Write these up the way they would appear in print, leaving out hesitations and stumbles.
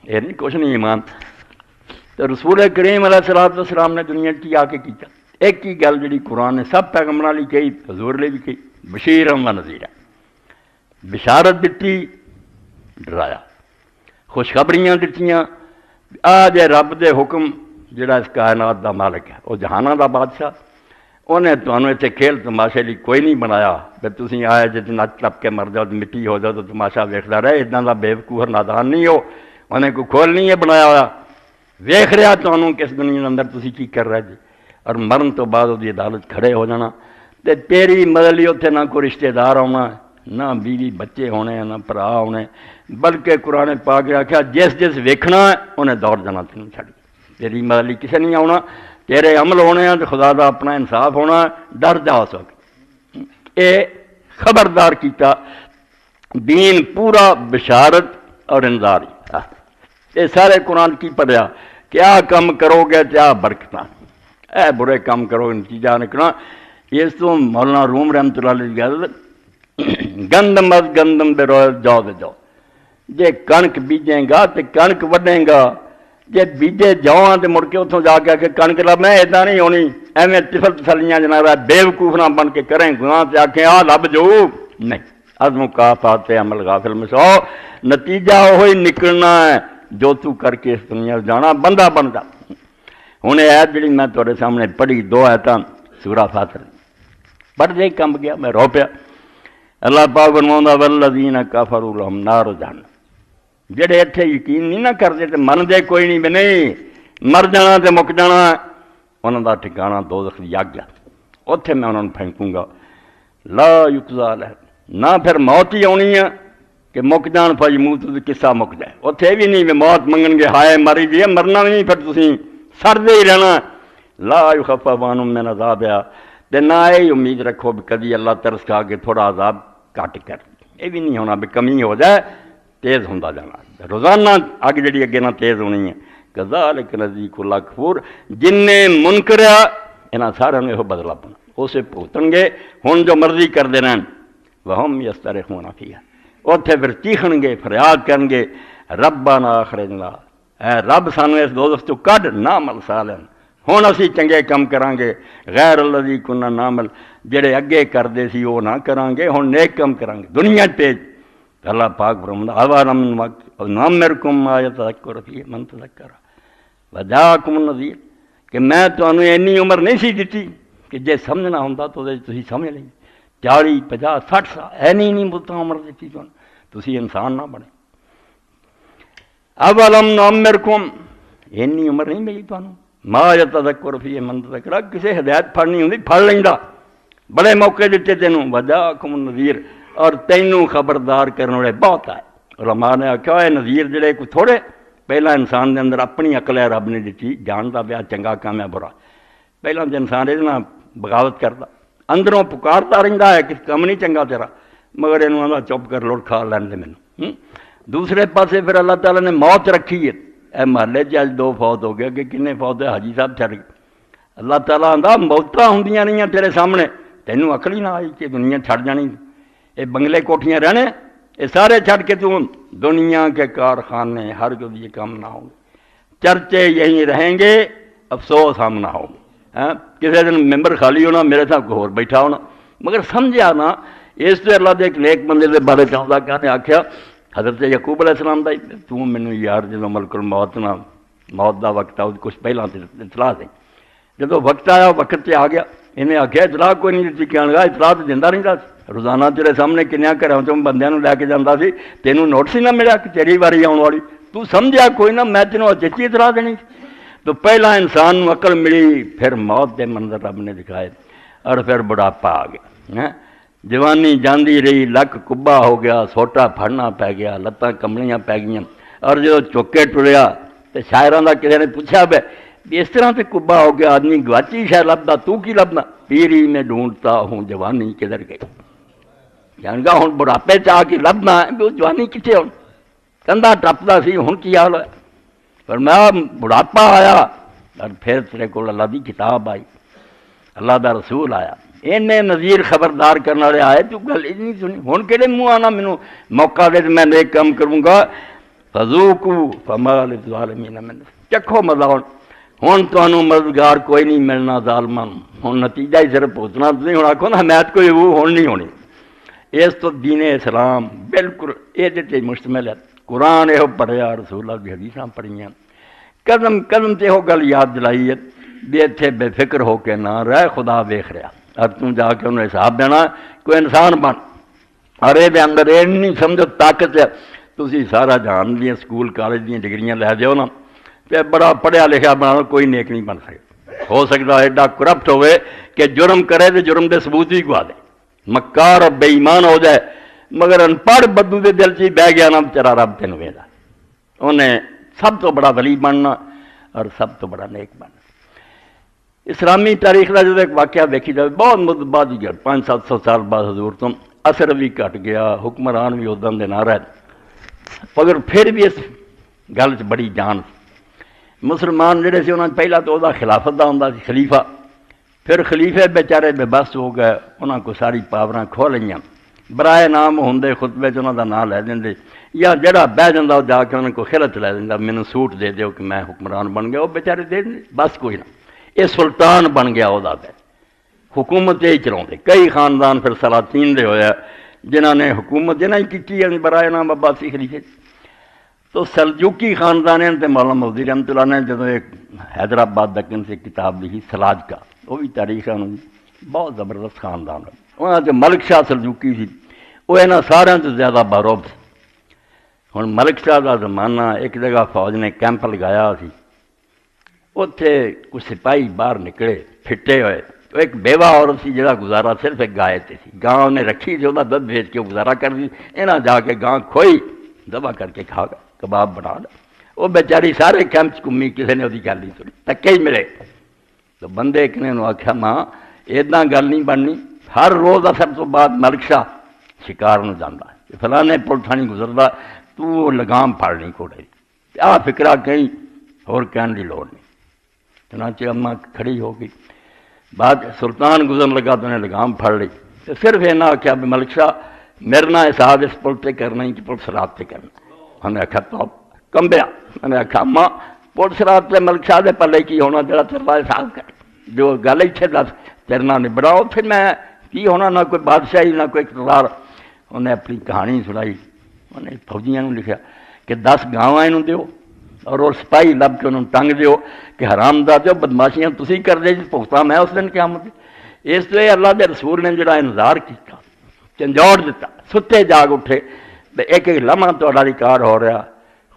یہ نہیں کچھ نہیں ایمان. تو رسول کریم علیہ الصلوۃ والسلام نے دنیا کی آ کے کیتا ایک ہی گل جی قرآن نے سب پیغمبراں لئی کہی, حضور لئی بھی کہی, بشیرا و نذیرا, بشارت دیتی, ڈرایا, خوشخبریاں دتیاں. آ جے رب دے حکم جڑا اس کائنات دا مالک ہے, وہ جہاناں دا بادشاہ, انہیں تمہیں اتنے کھیل تماشے لیے کوئی نہیں بنایا کہ تسی آئے جی نچ ٹپ کے مر جاؤ مٹی ہو جاؤ تو تماشا ویکھدا رہے. اتنا دا بےوقوف نادان نہیں ہو, انہیں کوئی کھول نہیں ہے بنایا ہوا, ویکھ رہا تمہوں کہ اس دنیا کے اندر تسی کی کر رہے جی. اور مرن تو بعد وہ عدالت کھڑے ہو جانا, تے تیری مدد اتنے نہ کوئی رشتہ دار آنا, نہ بیوی بچے ہونے, نہ بھرا ہونے, بلکہ قرآن پاک نے آخیا جس جس ویکھنا ہے انہیں دوڑ جانا تینوں چھڑ. تیری مدد کسی نہیں آنا, تیرے عمل ہونے ہیں تو خدا دا اپنا انصاف ہونا ہے, ڈر جا اس وقت. یہ خبردار کیتا دین پورا بشارت اور انذار. یہ سارے قرآن کی پڑھیا کیا کم کرو گے کیا برکتاں, اے برے کام کرو نتیجہ نکلنا. اس تو مولانا روم رحمۃ اللہ علیہ گل گندم از گندم بے رو جاؤ دے جاؤ. جے کنک بیجیں گا تو کنک وڈیں گا, جے بیجے جاؤ تو مڑ کے اتوں جا کے کنک لب میں ادا نہیں ہونی. ایویں تفل تسلیاں جناب بےوقوف نہ بن کے کریں گاں سے آخیں آ لب جو نہیں. عزم کافات عمل غافل مسو, نتیجہ وہی نکلنا ہے جو تو کر کے اس دنیا جانا بندہ بنتا. ہوں یہ ایت جی میں تھوڑے سامنے پڑھی دو ایتاں سورہ فاطر پڑھتے کم گیا میں رو پیا. اللہ پاک فرماؤندا والذین کفروا لہم نار جہنم, جڑے اتنے یقین نہیں نہ کرتے تو منتے کوئی نہیں بھی نہیں مر جانا تو مک جانا, انہوں کا ٹھکانا دوزخ دی اگ ہے, اتنے میں انہوں نے پھینکوں گا. لا یقضی علیہم, نہ پھر موت ہی آنی ہے کہ مک جان فیموت تو قصہ مک جائے. اتنے بھی نہیں بھی موت منگن گے ہائے مری جی, مرنا بھی نہیں پھر تسی سڑتے ہی رہنا. لا یخفف عنہم من عذابہا, تے نہ یہ امید رکھو بھی کدی اللہ ترس کھا کے تھوڑا عذاب کٹ کر, یہ بھی نہیں ہونا بھی کمی ہو جائے, تیز ہوتا جانا. روزانہ اگ جڑی اگے نہ تیز ہونی ہے. کذالک نجزی کل کفور, جن نے منکریا انہاں سارے نے یہ بدلا پنا اسے بھگتن گے. ہن جو مرضی کرتے رہن وہم یسترخون فیہا, اتنے پھر چیخن گے فریاد کرن گے ربنا اخرجنا, اے رب سانو اس دوزخ تو کڈ نعمل صالحا, ہن اسی چنگے کم کران گے غیر الذی کنا نعمل, جڑے اگے کردے سی وہ نہ کران گے, ہن نیک کم کران گے دنیا پیج. اللہ پاک فرماتا اولم نعمرکم ما یتذکر فیہ من تذکر وجاءکم النذیر, کہ میں تمہیں اینی عمر نہیں سی دتی کہ جے سمجھنا ہوندا تو تسی سمجھ لیں. 40 50 60 سال اینی نہیں بتا عمر دیتی تسی انسان نہ بنے. اولم نعمرکم, اینی عمر نہیں ملی تمہیں. ما یتذکر فیہ من تذکر, کسی ہدایت پڑھنی ہوندی پڑھ لیندا, بڑے موقع دیتے تینوں. وجاءکم النذیر, اور تینوں خبردار کرنے والے بہت آئے. علماء نے آخیا ہے نذیر جڑے کوئی تھوڑے, پہلا انسان دے اندر اپنی عقل ہے رب نے دیتی, جانتا پیا چنگا کام ہے برا. پہلا تو انسان یہ بغاوت کرتا, اندروں پکارتا رہتا ہے کہ کم نہیں چنگا تیرا, مگر یہ آدھا چپ کر لوٹ کھا لین دے مینوں. دوسرے پاسے پھر اللہ تعالیٰ نے موت رکھی ہے. اے محلے اج 2 فوت ہو گیا کہ کنے فوت ہے, حاجی صاحب چھڑ گئے. اللہ تعالیٰ آندا موتاں ہوندیاں نہیں تیرے سامنے, تینوں عقل ہی نہ آئی کہ دنیا چھڑ جانی. یہ بنگلے کوٹھیاں رہنے یہ سارے چھڑ کے تو دنیا کے کارخانے ہر جو یہ کام نہ ہوں گے, چرچے یہیں رہیں گے, افسوس ہم نہ ہوں گے. کسی دن ممبر خالی ہونا, میرے ساتھ کوئی اور بیٹھا ہونا, مگر سمجھا نا. اس سے اللہ دے ایک نیک بندے دے بارے چاہتا کہ نے آخیا حضرت یعقوب علیہ السلام دا, تو مینوں یار جدوں ملک الموت نہ موت دا وقت آؤ کچھ پہلا اطلاع دیں. جدوں وقت آیا وقت سے آ گیا, انہیں آخیا اطلاع کوئی نہیں دیتی, کہنے لگا اطلاع تو دینا رہتا. روزانہ تیرے سامنے کنیا گھروں چوں بندیاں نوں لے کے جاتا سی, تینوں نوٹس ہی نہ ملیا کہ تیری واری آن والی, تو سمجھا کوئی نہ میں تینوں اچھی اطلاع دینی. تو پہلا انسان نوں عقل ملی, پھر موت دے منظر رب نے دکھائے, اور پھر بڑھاپا آ گیا. جوانی جاندی رہی, لک کبا ہو گیا, سوٹا پھڑنا پی گیا, لتاں کملیاں پی گئیں. اور جدو چوکے ٹریا تو شاعراں دا کسی نے پوچھا بھائی اس طرح سے کبا ہو گیا آدمی گواچی شاید لبدا, تو کی لبنا؟ پیری میں ڈھونڈتا ہوں جوانی کدھر گئی. جان گا ہوں بڑھاپے چاہ کے لبنا ہے, وہ جوانی کتنے ہوں کندھا ٹپتا سی, ہوں کی حال ہے. پر میں بڑھاپا آیا اور پھر تیرے کو اللہ دی کتاب آئی, اللہ دا رسول آیا, انہیں نذیر خبردار کرنے والے آئے, تو گل نہیں سنی. ہوں کہڑے منہ آنا مینوں موقع دے میں نیک کام کروں گا. فذوقوا فما للظالمین من نصیر، چکھو مزہ ہوں تمہوں مددگار کوئی نہیں ملنا ظالماں نوں، ہوں نتیجہ ہی صرف پہنچنا نہیں ہونا کو نا حمایت کوئی وہ ہون نہیں ہونی۔ اس تو دین اسلام بالکل یہ مشتمل ہے۔ قرآن یہ پڑھیا، رسول اللہ کی حدیثاں پڑھیاں، قدم قدم تے وہ گل یاد دلائی ہے بھی اتنے بے فکر ہو کے نہ رہ، خدا ویکھ رہا، اب تم جا کے انہیں حساب دینا، کوئی انسان بن، اور یہ اندر یہ نہیں سمجھو طاقت ہے تسی سارا جان دیا سکول کالج دیا ڈگریاں لے دیو نا تے بڑا پڑھیا لکھا بنا لو، کوئی نیک نہیں بن سکتا۔ ہو سکتا ایڈا کرپٹ ہوئے کہ جرم کرے تو جرم دے ثبوت بھی گوا دے، مکار اور بے ایمان ہو جائے، مگر ان پڑھ بدو دے دل چی بہ گیا نا تیرا رب تینوں ویلا، انہیں سب تو بڑا ولی بننا اور سب تو بڑا نیک بننا۔ اسلامی تاریخ کا جب ایک واقعہ دیکھی جائے بہت مدت بعد ہی گیا، 500-700 سال بعد حضور تو اثر بھی گھٹ گیا، حکمران بھی ادھر دے نہ رہے، مگر پھر بھی اس گل چ بڑی جان سی۔ مسلمان جڑے سے انہوں نے پہلا تو وہ خلافت کا ہوں سی خلیفہ، پھر خلیفے بیچارے بے بس ہو گئے، انہوں کو ساری پاوراں کھو لئیاں، برائے نام ہوندے خطبے چ انہوں کا نام لے دیں یا جڑا بہ جاتا وہ جا کے انہوں کو خلت لے دینا، مینوں سوٹ دے دیو کہ میں حکمران بن گیا، وہ بیچارے دے دیں بس کوئی نہ، یہ سلطان بن گیا وہ حکومت ہی چلا۔ کئی خاندان پھر سلاطین دے ہویا جنہوں نے حکومت جنہیں کی برائے نام عباسی خلیفے۔ تو سلجوکی خاندان تے مولانا مودودی رحمۃ اللہ نے جب ایک حیدرآباد دکن سے کتاب لکھی سلاج کا، وہ بھی تاریخ ہے انہوں نے، بہت زبردست خاندان ہے۔ وہاں جو ملک شاہ سلجوکی سی وہ یہاں سارے سے زیادہ باروب سی۔ ہوں ملک شاہ کا زمانہ ایک جگہ فوج نے کیمپ لگایا سی، اتنے کچھ سپاہی باہر نکلے پھٹے ہوئے، ایک بیوہ عورت سی جہاں گزارا صرف ایک گائے تے سی، گاں انہیں رکھی تھی، وہ دودھ بھیج کے گزارا کر دی، یہاں جا کے گاں کھوئی دبا کر کے کھا گیا، کباب بنا لیا، وہ بیچاری سارے کیمپ گھومی، کسی نے وہی گل نہیں سنی، تکے ہی ملے۔ تو بندے ایک نے آخیا ماں اتنا گل نہیں بننی، ہر روز اثر تو بعد ملک شاہ شکار میں جانا ہے، فلانے پل تھانی گزرتا، تو لگام پھڑنی گھوڑے دی، آ فکرہ کہیں اور کہنے کی لوڑ نہیں۔ چنانچہ اماں کھڑی ہو گئی، بعد سلطان گزرن لگا تو انہیں لگام پھڑ لی، تو صرف یہ نہ آخیا بھی ملک شاہ میرے نہ حساب اس پل تے کرنا ہی کہ پل سرات تے کرنا۔ انہیں آخیا تو کمبیا، انہیں آخیا اماں پل سرات تے ملک شاہ دے پلے کی ہونا جڑا تیرا حساب کر، جو گل اتنے دس تیرے نہ نبڑاؤ، پھر میں کی ہونا، نہ کوئی بادشاہی نہ کوئی اقتدار۔ انہیں اپنی کہانی سنائی، انہیں فوجیاں نے لکھا کہ 10 گاواں انہوں دیو اور وہ سپاہی لب کے انہوں ٹنگ دیو کہ حرام دا دیو بدماشیاں تسی کر دے جی پختہ میں اس دن قیامت دے۔ اس لیے اللہ دے رسول نے جڑا انذار کیتا، چنجوڑ دیتا، ستے جاگ اٹھے، ایک ایک لمحہ تہاڈا ریکارڈ ہو رہا،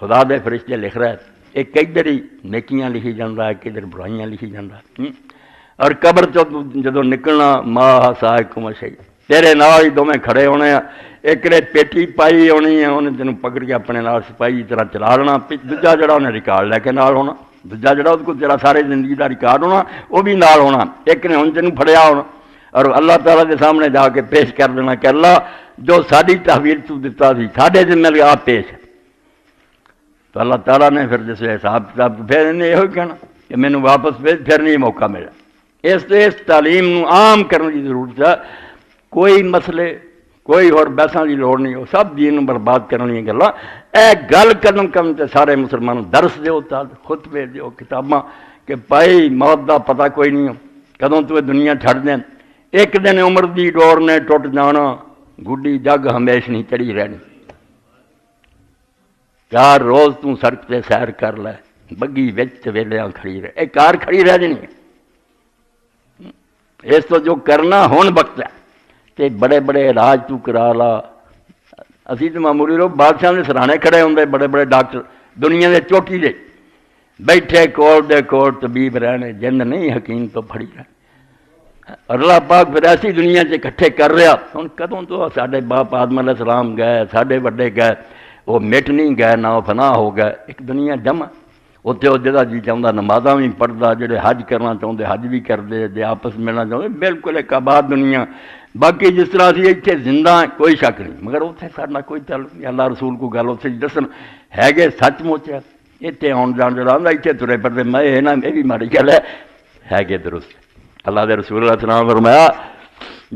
خدا دے فرشتے لکھ رہے، ایک ادھر ہی نیکیاں لکھی جانا ہے، کدھر برائیاں لکھی جانا ہے۔ اور قبر چ جدو نکلنا ماں سائکم شہید، تیرے نال ہی دونوں کھڑے ہونے ہیں، ایک نے پیٹی پائی ہونی ہے، انہیں تینوں پکڑ کے اپنے نال سپاہی طرح چلا لینا، دوجا جڑا انہیں ریکارڈ لے کے نال ہونا، دوجا جڑا اس کو تیرا سارے زندگی کا ریکارڈ ہونا وہ بھی نال ہونا، ایک نے ہن تینوں پھڑیا ہونا اور اللہ تعالیٰ کے سامنے جا کے پیش کر دینا کہ اللہ جو ساری تحویل تو دیتا سی ساڈے ذمہ لگا پیش۔ تو اللہ تعالیٰ نے پھر جس حساب کتاب پھر انہیں یہ کہنا کہ مینوں واپس بھیج، پھر نہیں موقع ملا۔ اس تعلیم نو عام کرنے کی ضرورت ہے، کوئی مسئلے کوئی اور بحثاں کی لوڑ نہیں، وہ سب دین نو برباد کرنے گلاں، اے گل قدم قدم تے سارے مسلمانوں درس دیو، خطبے دیو، کتاباں کہ بھائی موت دا پتہ کوئی نہیں، کدوں تو دنیا چھڈ دیں، ایک دن عمر دی ڈور نے ٹوٹ جانا، گڈی جگ ہمیش نہیں چڑھی رہنی، 4 روز تو سڑک تے سیر کر لے، بگی وچ ویلیاں کھڑی رہے، ایک کار کھڑی رہ جانی ہے۔ اس تو جو کرنا ہون وقت ہے، تے بڑے بڑے علاج تو کرا لا، اسی تو معمولی لوگ بادشاہ نے سرانے کھڑے ہوندے، بڑے بڑے ڈاکٹر دنیا دے چوٹی دے بیٹھے کوٹ دے کوٹ طبیب رہنے، جن نہیں حکیم تو پھڑی رہنے۔ اللہ پاک پھر ایسی دنیا سے اکٹھے کر رہا، ہن کدوں تو ساڈے باپ آدم علیہ السلام گئے، ساڈے وڈے گئے، وہ مٹ نہیں گئے، نہ وہ فنا ہو گئے، ایک دنیا جمع اتنے وہ جہاں جی چاہتا نمازاں بھی پڑھتا، جڑے حج کرنا چاہتے حج بھی کرتے، جے آپس ملنا چاہتے، بالکل ایک آباد دنیا۔ باقی جس طرح اسی اتنے زندہ کوئی شک نہیں، مگر اتنے سارا کوئی تعلق نہیں، اللہ رسول کو گل اتنے دسن ہے گے سچ مچ ہے، اتنے آن جان جڑا آتا اتنے ترے پڑتے میں یہ نہ یہ بھی ماڑی گل ہے گے درست۔ اللہ دے رسول علیہ السلام فرمایا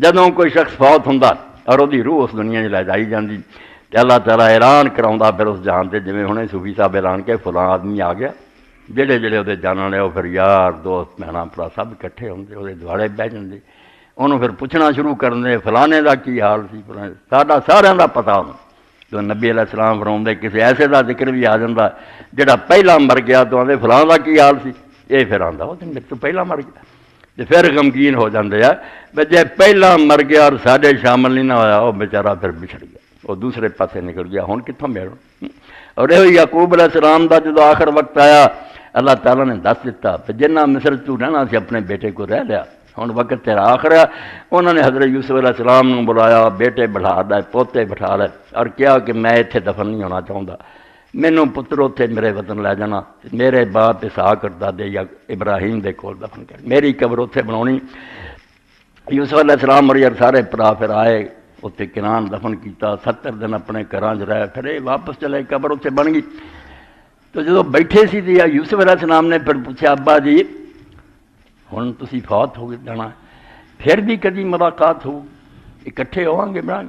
جدوں کوئی شخص فوت ہوندا اور وہ روح اس دنیا لے جائی جاندی اللہ تعالیٰ اعلان کراؤندا پھر اس جہان سے، جویں ہنے صوفی صاحب اعلان کہ فلاں آدمی آ گیا، جڑے جڑے وہ جان والے وہ پھر یار دوست بہنا بھرا سب اکٹھے ہوندے، وہ دوالے بہ جاندے، انہوں پھر پوچھنا شروع کر دے فلانے دا کی حال سی، ساڈا سارے دا پتہ ہوں تو نبی علیہ السلام فرماؤندے کسی ایسے دا ذکر بھی آ جاندہ جڑا پہلا مر گیا تو آندے فلاں دا کی حال سی، یہ پھر آندا وہ تو میرے تو پہلا مر گیا، تو پھر غمگین ہو جاندے ہے بے جے پہلا مر گیا اور ساڈے شامل نہیں نہ ہویا وہ بیچارہ پھر بچھڑ گیا، وہ دوسرے پاسے نکل گیا، ہن کتھوں میرو۔ اور یہ یعقوب علیہ السلام دا جدو آخر وقت آیا اللہ تعالیٰ نے دس دیتا کہ جنہ مصر تو رہنا سی اپنے بیٹے کو رہ لیا، ہن وقت تیرا آخر ہے۔ انہوں نے حضرت یوسف علیہ السلام نے بلایا، بیٹے بٹھا دے، پوتے بٹھا لے، اور کیا کہ میں اتنے دفن نہیں ہونا چاہتا، مینوں پتر اتنے میرے وطن لے جانا، میرے باپ اسحاق دادے یا ابراہیم دے کول دفن کر، میری قبر اتنے بنانی۔ یوسف علیہ السلام اور یار سارے پرا پھر آئے اتنے کنان دفن کیتا، 70 دن اپنے گھراں رہے، پھر یہ واپس چلے، قبر اتنے بن گئی۔ تو جدو بیٹھے سی تو یوسف علیہ السلام نے پھر پوچھا ابا جی ہن تسی فوت ہو جانا پھر بھی کدی ملاقات ہو، اکٹھے ہوں گے بنا؟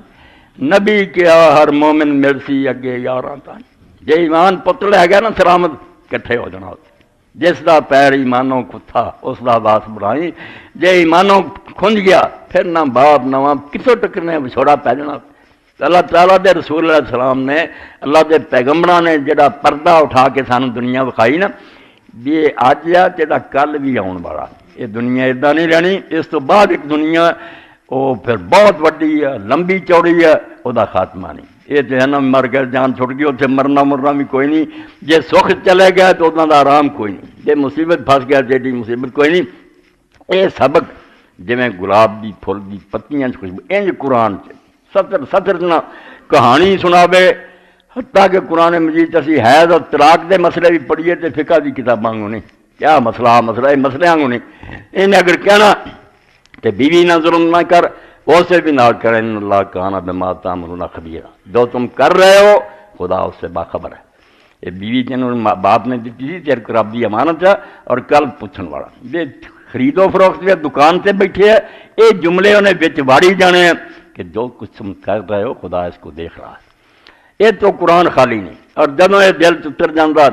نبی کیا ہر مومن مرسی اگے یاراں تائیں، جے ایمان پتر لے گیا نا سلامت کٹھے ہو جانا، جس دا پیر ایمانوں کھتا اس دا باس بنائی، جے ایمانوں کھنج گیا پھر نہ باپ نہ ماں کسوں ٹکرنے چھوڑا پی جانا۔ اللہ تعالیٰ دے رسول علیہ السلام نے، اللہ دے پیغمبراں نے جڑا پردہ اٹھا کے سانو دنیا وکھائی نا، یہ اج آ تے کل بھی آن والا، یہ دنیا ادا نہیں رہنی، اس تو بعد ایک دنیا وہ پھر بہت وڈی ہے، لمبی چوڑی ہے، وہ خاتمہ نہیں، یہ جہنم مر گئے جان چھٹ گئی، اتنے مرنا بھی کوئی نہیں، جے سکھ چلے گئے تو انہوں دا آرام کوئی نہیں، جے مصیبت پھنس گیا جیڈی مصیبت کوئی نہیں۔ یہ سبق جویں گلاب دی پھل دی پتیاں خوشبو انج قرآن سطر نہ کہانی سناوے، حتیٰ کہ قرآن مجید اسی حیض اور طلاق دے مسئلے بھی پڑھیے تو فقہ دی کتاباں کو نہیں، کیا مسئلہ یہ مسئلے کو نہیں، انہیں اگر کہنا کہ بیوی نہ ظلم نہ کر اسے بھی نہ کریں، ان اللہ کان بما تعملون خبیرا، جو تم کر رہے ہو خدا اس سے باخبر ہے۔ یہ بیوی جنہوں باپ نے دیتی تھی تیرے کو رب دی امانت ہے اور کل پوچھن والا، یہ خرید و فروخت میں دکان سے بیٹھے ہے، یہ جملے انہیں بچ واڑی جانے ہیں کہ جو کچھ تم کر رہے ہو خدا اس کو دیکھ رہا ہے۔ یہ تو قرآن خالی نہیں، اور جدوں یہ دل اتر جاتا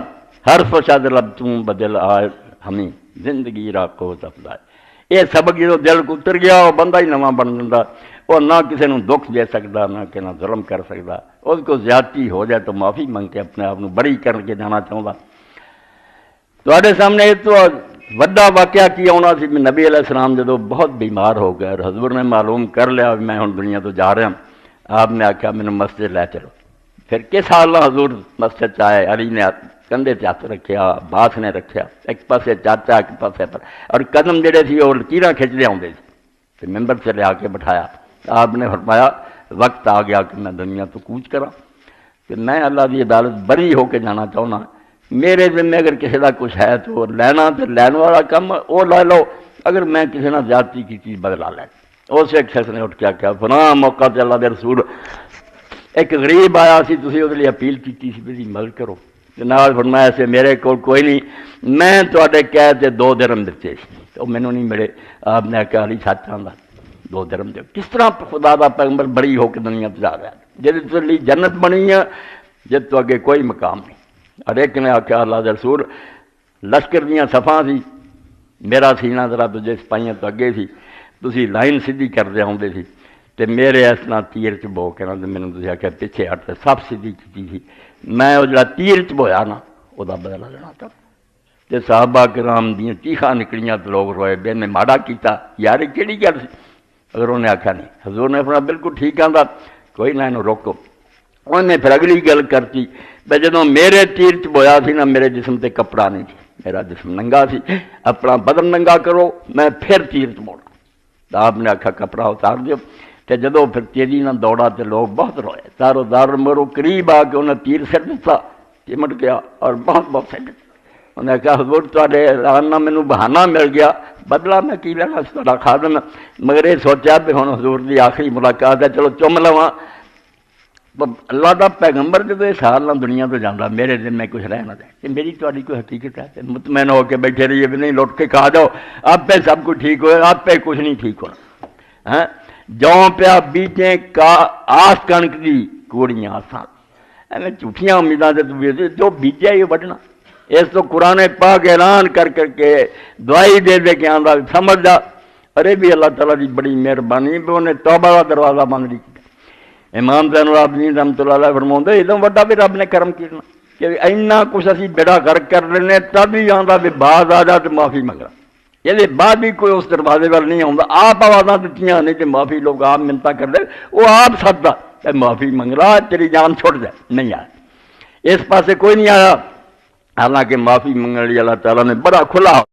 ہر فشاد رب تم بدل آئے ہمیں زندگی را قوت افزائے، یہ سبق جو دل کو اتر گیا وہ بندہ ہی نواں بن جاتا، وہ نہ کسی نے دکھ دے سکتا، نہ کہ نہ ظلم کر سکتا، اس کو زیادتی ہو جائے تو معافی منگ کے اپنے آپ بری کر کے جانا چاہتا۔ تواڈے سامنے یہ تو وڈا واقعہ کی آنا سی، نبی علیہ السلام جدو بہت بیمار ہو گئے اور حضور نے معلوم کر لیا میں ہن دنیا تو جا رہا ہوں، آپ نے آخیا مینوں مسجد لے چلو۔ پھر کس حال نہ حضور مسجد آئے، علی نے کندھے تے ہاتھ رکھیا، عباس نے رکھیا، ایک پاسے چاچا ایک پاسے پر، اور قدم جڑے سی وہ لکیراں کھچدے آؤندے سی، پھر ممبر سے لے آ کے بٹھایا، آپ نے فرمایا وقت آ گیا کہ میں دنیا تو کوچ کراں، کہ میں اللہ کی عدالت بری ہو کے جانا چاہنا، میرے ذمے اگر کسی کا کچھ ہے تو لینا تو لین والا کم وہ لے لو، اگر میں کسی نے زیادتی کی چیز بدلا لے۔ اس ایک شخص نے اٹھ کے آخیا فلاں موقع تے اللہ دے رسول ایک غریب آیا سی، تسی وہ لیے اپیل کی سی بھی مدد کرو، نال فرمایا سے میرے کو کوئی نہیں، میں تواڈے کہہ تے 2 درہم دیتے سی تو مینوں نہیں ملے، آپ نے آخیا علی سچ آندا 2 درہم دے۔ کس طرح خدا دا پیغمبر بری ہو کے دنیا تے جا رہا ہے، جہد تو لی جنت بنی ہے جد تو اگے کوئی مقام نہیں۔ اور ایک نے آخیا اللہ دے رسول لشکر دیاں صفاں سی، میرا سینہ ذرا دجے سپاہیاں تو اگے سی، تسی لائن سیدھی کردے آؤندے سی تے میرے اس طرح تیر چ بو کے نا مینوں تسی آخیا پیچھے ہٹ تے سب سیدھی کیتی سی، میں وہ جڑا تیر چ بویا نا وہ بدلا لینا چاہتا تے صحابہ کرام دیاں چیخاں نکلیاں تے لوگ روئے بے نے ماڑا کیتا، یار یہ کیڑی گل سی؟ اگر انہیں آخیا نہیں، حضور نے فرمایا بالکل ٹھیک آندا، کوئی نہ انہوں روکو۔ انہیں پھر اگلی گل کرتی بے جدوں میرے تیر چ بویا سی نا میرے جسم تے کپڑا نہیں سی، میرا جسم ننگا سی، اپنا بدن ننگا کرو میں پھر تیر چ موڑا، تو آپ نے آخیا کپڑا اتار دیو، تے جدوں پھر تیزی نہ دوڑا تے لوگ بہت روئے، تارو دار مرو قریب آ کے انہیں تیر سٹ دیتا، چمٹ گیا اور بہت بہت سٹ دیتا۔ انہیں کہا حضور تواڈے رانا مینوں بہانہ مل گیا، بدلا میں کی لینا تہاڈا خادم، مگر یہ سوچا بھی ہن حضور دی آخری ملاقات ہے چلو چم لواں۔ اللہ دا پیغمبر جدو اس حال نہ دنیا تو جانا میرے دن میں کچھ رہ نہ جائے کہ میری تواڈی کوئی حقیقت ہے، مطمئن ہو کے بیٹھے رہیے بھی نہیں لٹ کے کھا جاؤ آپ پہ سب کچھ ٹھیک ہوئے، آپ پہ کچھ نہیں ٹھیک ہونا۔ جوں پیا بیجیں کا آس کنک دی کوڑیاں آسان ایویں جھوٹیاں امیداں تے جو بیجیا یہ وڈنا اس تو قرآن پاک اعلان کر کر کے دعائی دے دے کے آندا سمجھ جا ارے بھی اللہ تعالیٰ دی بڑی مہربانی بھی انہیں توبہ کا دروازہ بند نہیں کیا امام زین العابدین رحمۃ اللہ علیہ فرماؤں ادوں وڈا بھی رب نے کرم کینا کہ اینا کچھ اسی بیڑا غرق کر رہے تب ہی آندا بھی بعد آ جا تو معافی منگا یہ بعد بھی کوئی اس دروازے وال نہیں آتا آپ آوازاں دیتیاں نہیں تو معافی لوگ آپ منتاں کر دے وہ آپ سددا معافی منگ رہا تیری جان چھوڑ جائے نہیں آیا اس پاسے کوئی نہیں آیا حالانکہ معافی منگنے اللہ تعالیٰ نے بڑا کھلا